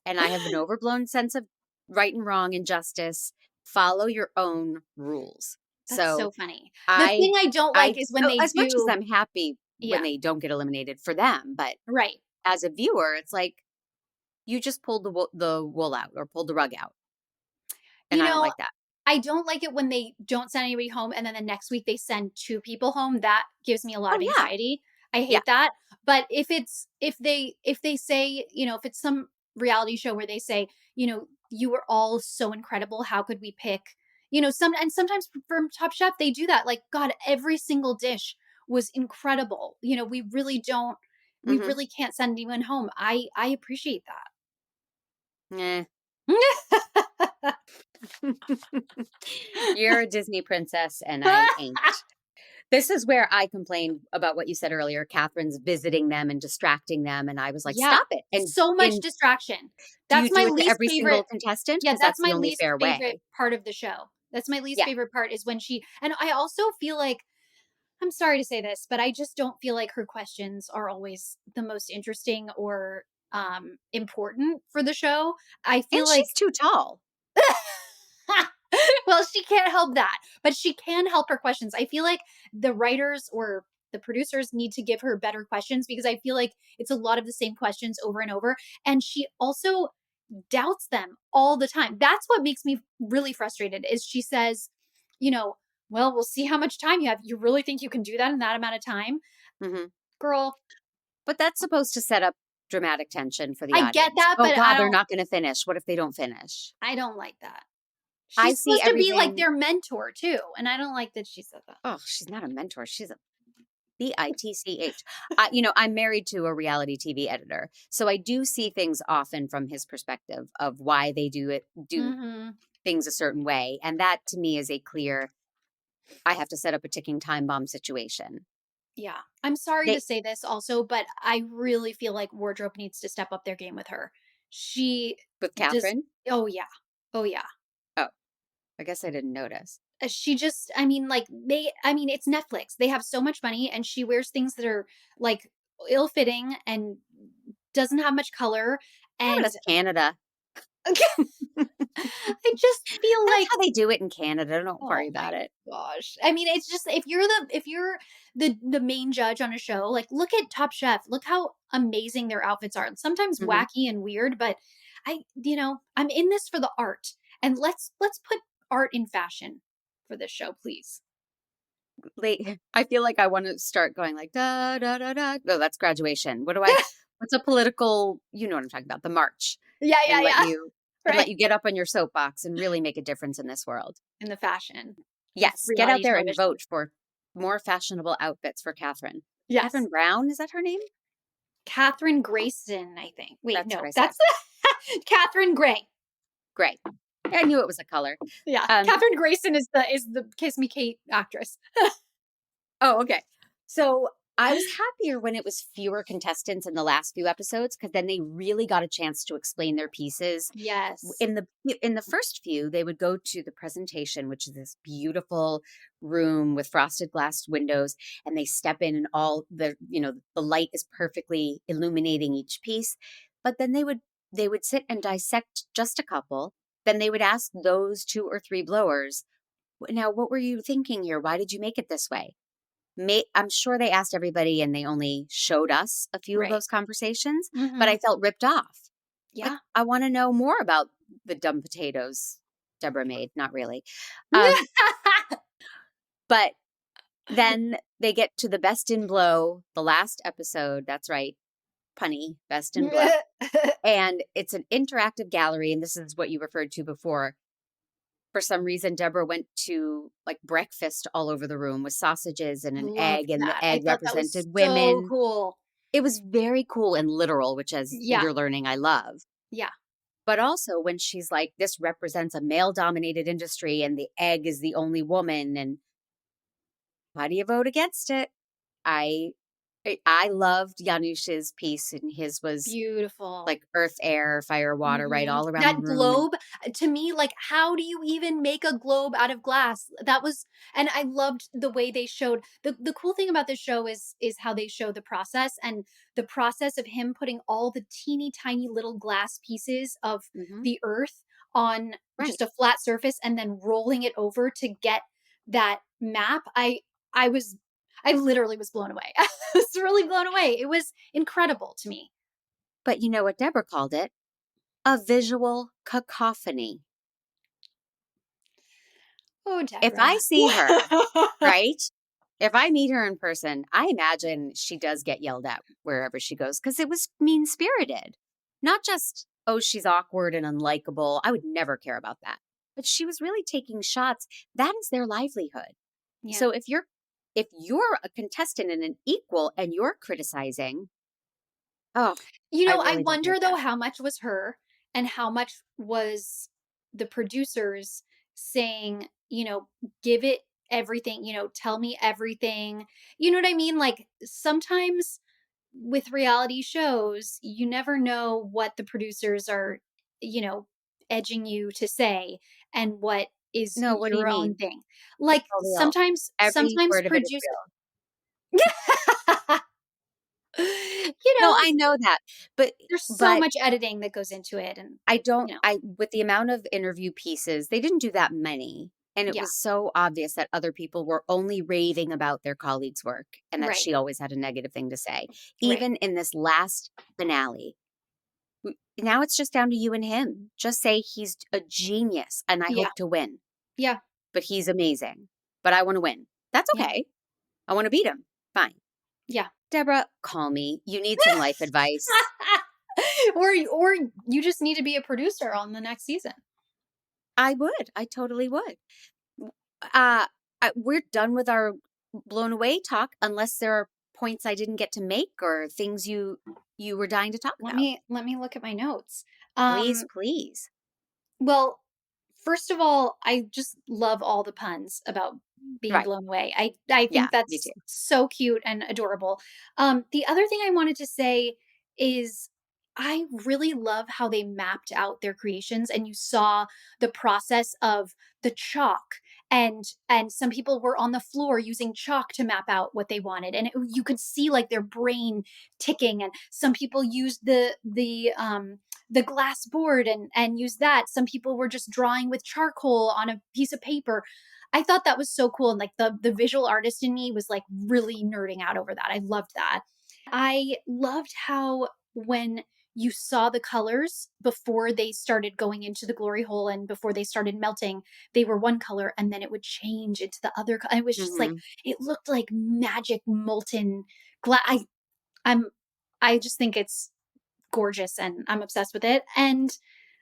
And I have an overblown sense of right and wrong and justice. Follow your own rules. That's so funny. The I- thing I don't like is when they as do. much as I'm happy Yeah. when they don't get eliminated for them, but Right. as a viewer, it's like you just pulled the wool out or pulled the rug out. And I don't like that. I don't like it when they don't send anybody home and then the next week they send 2 people home. That gives me a lot of yeah. anxiety. I hate that. But if they say, if it's some reality show where they say, you were all so incredible, how could we pick, sometimes from Top Chef they do that. Like, God, every single dish was incredible. We really can't send anyone home. I appreciate that. You're a Disney princess and I ain't. This is where I complained about what you said earlier. Catherine's visiting them and distracting them. And I was like, stop it. And so much distraction. That's my least every favorite single contestant? Yeah, that's my only least fair favorite way. part of the show. That's my least favorite part is when and I also feel like, I'm sorry to say this, but I just don't feel like her questions are always the most interesting or important for the show. I feel like she's too tall. Well, she can't help that, but she can help her questions. I feel like the writers or the producers need to give her better questions because I feel like it's a lot of the same questions over and over. And she also doubts them all the time. That's what makes me really frustrated is she says, well, we'll see how much time you have. You really think you can do that in that amount of time? Mm-hmm. Girl. But that's supposed to set up dramatic tension for the audience. I get that, but God, they're not going to finish. What if they don't finish? I don't like that. She's supposed to be like their mentor too. And I don't like that she said that. Oh, she's not a mentor. She's a bitch. I'm married to a reality TV editor. So I do see things often from his perspective of why they do things a certain way. And that to me is a clear, I have to set up a ticking time bomb situation. Yeah. I'm sorry to say this also, but I really feel like wardrobe needs to step up their game with her. With Catherine? Oh, yeah. Oh, yeah. Oh, I guess I didn't notice. She just, it's Netflix. They have so much money and she wears things that are like ill-fitting and doesn't have much color. And it's Canada. I just feel like how they do it in Canada. Don't worry about it. Gosh. It's just if you're the main judge on a show, like look at Top Chef. Look how amazing their outfits are. Sometimes wacky and weird, but I'm in this for the art. And let's put art in fashion for this show, please. I feel like I want to start going like da da da da. No, that's graduation. What's a political, you know what I'm talking about, the march. Yeah. Let you get up on your soapbox and really make a difference in this world. In the fashion. Yes. Get out there and vote for more fashionable outfits for Catherine. Yes. Catherine Brown, is that her name? Catherine Grayson, I think. Wait, that's Catherine Gray. Gray. I knew it was a color. Yeah. Catherine Grayson is the Kiss Me Kate actress. Oh, okay. So I was happier when it was fewer contestants in the last few episodes because then they really got a chance to explain their pieces. Yes. In the first few, they would go to the presentation, which is this beautiful room with frosted glass windows, and they step in and all the light is perfectly illuminating each piece. But then they would sit and dissect just a couple. Then they would ask those 2 or 3 blowers, now what were you thinking here? Why did you make it this way? I'm sure they asked everybody and they only showed us a few of Right. those conversations, but Mhm. I felt ripped off. Like, Yeah. I want to know more about the dumb potatoes Deborah made. Not really. But then they get to the best in blow, the last episode. That's right. Punny, best in blow. And it's an interactive gallery. And this is what you referred to before. For some reason, Deborah went to like breakfast all over the room with sausages and an egg, and the egg I thought that was represented so women. cool. It was very cool and literal, which, as Yeah. you're learning, I love. Yeah. But also when she's like, this represents a male-dominated industry and the egg is the only woman. And why do you vote against it? I loved Janusz's piece, and his was Beautiful. like earth, air, fire, water, right? All around the That room. globe, to me, like, how do you even make a globe out of glass? That was, and I loved the way they showed the cool thing about this show is how they show the process, and the process of him putting all the teeny tiny little glass pieces of the earth on just a flat surface and then rolling it over to get that map. I was I literally was blown away. I was really blown away. It was incredible to me. But you know what Deborah called it? A visual cacophony. Oh, Deborah. If I see her, right? If I meet her in person, I imagine she does get yelled at wherever she goes because it was mean-spirited. Not just, oh, she's awkward and unlikable. I would never care about that. But she was really taking shots. That is their livelihood. Yeah. So if you're a contestant and an equal and you're criticizing, I really don't wonder like though that. how much was her and how much was the producers saying, give it everything, tell me everything. You know what I mean? Like sometimes with reality shows, you never know what the producers are, edging you to say and what is No, what do you your own mean? thing. Like It's all real. sometimes Every word of it is producers real. No, I know that. But there's so much editing that goes into it, and I don't, with the amount of interview pieces, they didn't do that many. And it Yeah. was so obvious that other people were only raving about their colleagues' work and that Right. she always had a negative thing to say. Even in this last finale, now it's just down to you and him. Just say he's a genius and I Yeah. hope to win. Yeah. But he's amazing. But I want to win. That's Yeah. okay. I want to beat him. Fine. Yeah. Deborah, call me. You need some life advice. or you just need to be a producer on the next season. I would. I totally would. We're done with our blown away talk unless there are points I didn't get to make or things you were dying to talk Let about. me look at my notes. Please. Well, first of all, I just love all the puns about being Right. blown away. I think Yeah, me that's too. so cute and adorable. The other thing I wanted to say is I really love how they mapped out their creations and you saw the process of the chalk and some people were on the floor using chalk to map out what they wanted and you could see like their brain ticking and some people used the glass board and use that. Some people were just drawing with charcoal on a piece of paper. I thought that was so cool. And like the visual artist in me was like really nerding out over that. I loved that. I loved how when you saw the colors before they started going into the glory hole and before they started melting, they were one color and then it would change into the other. It was just like, it looked like magic molten glass. I just think it's gorgeous and I'm obsessed with it. And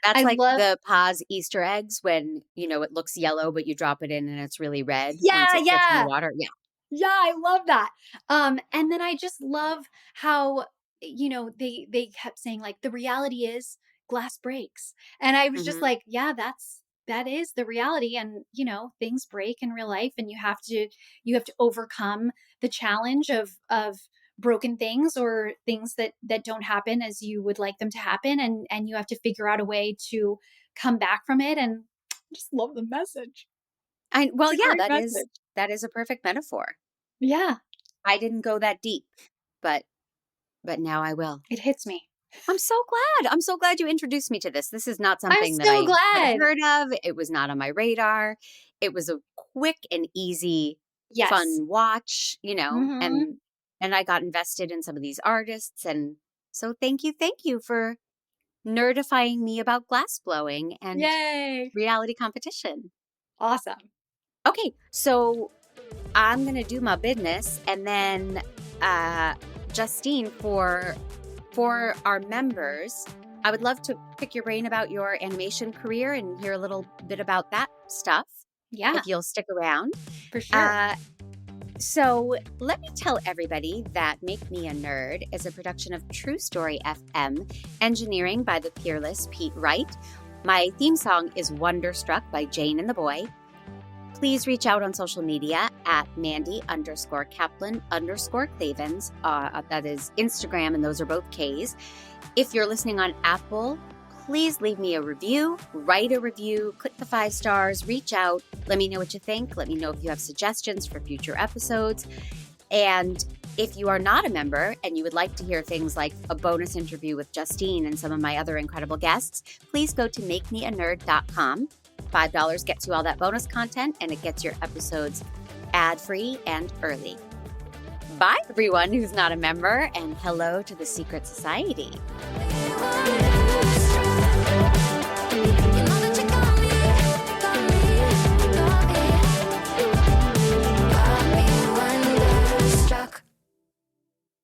That's I like love the Paz Easter eggs when, it looks yellow, but you drop it in and it's really red Yeah, once it gets in the yeah. water. Yeah. Yeah, I love that. And then I just love how, they kept saying like the reality is glass breaks. And I was just Mhm. like, yeah, that's that is the reality. And, things break in real life, and you have to overcome the challenge of broken things or things that don't happen as you would like them to happen. And you have to figure out a way to come back from it. And I just love the message. That is a perfect metaphor. Yeah. I didn't go that deep, but now I will. It hits me. I'm so glad. I'm so glad you introduced me to this. This is not something that I had heard of. It was not on my radar. It was a quick and easy, fun watch, and I got invested in some of these artists. And so thank you for nerdifying me about glass blowing and reality competition. Awesome. Okay, so I'm going to do my business, and then Justine, for our members, I would love to pick your brain about your animation career and hear a little bit about that stuff. Yeah. If you'll stick around. For sure. So let me tell everybody that Make Me a Nerd is a production of True Story FM, engineering by the peerless Pete Wright. My theme song is Wonderstruck by Jane and the Boy. Please reach out on social media at Mandy_Kaplan_Clavens. That is Instagram, and those are both Ks. If you're listening on Apple, please leave me a review, write a review, click the 5 stars, reach out. Let me know what you think. Let me know if you have suggestions for future episodes. And if you are not a member and you would like to hear things like a bonus interview with Justine and some of my other incredible guests, please go to makemeanerd.com. $5 gets you all that bonus content, and it gets your episodes ad-free and early. Bye, everyone who's not a member, and hello to the secret society. Wonderstruck.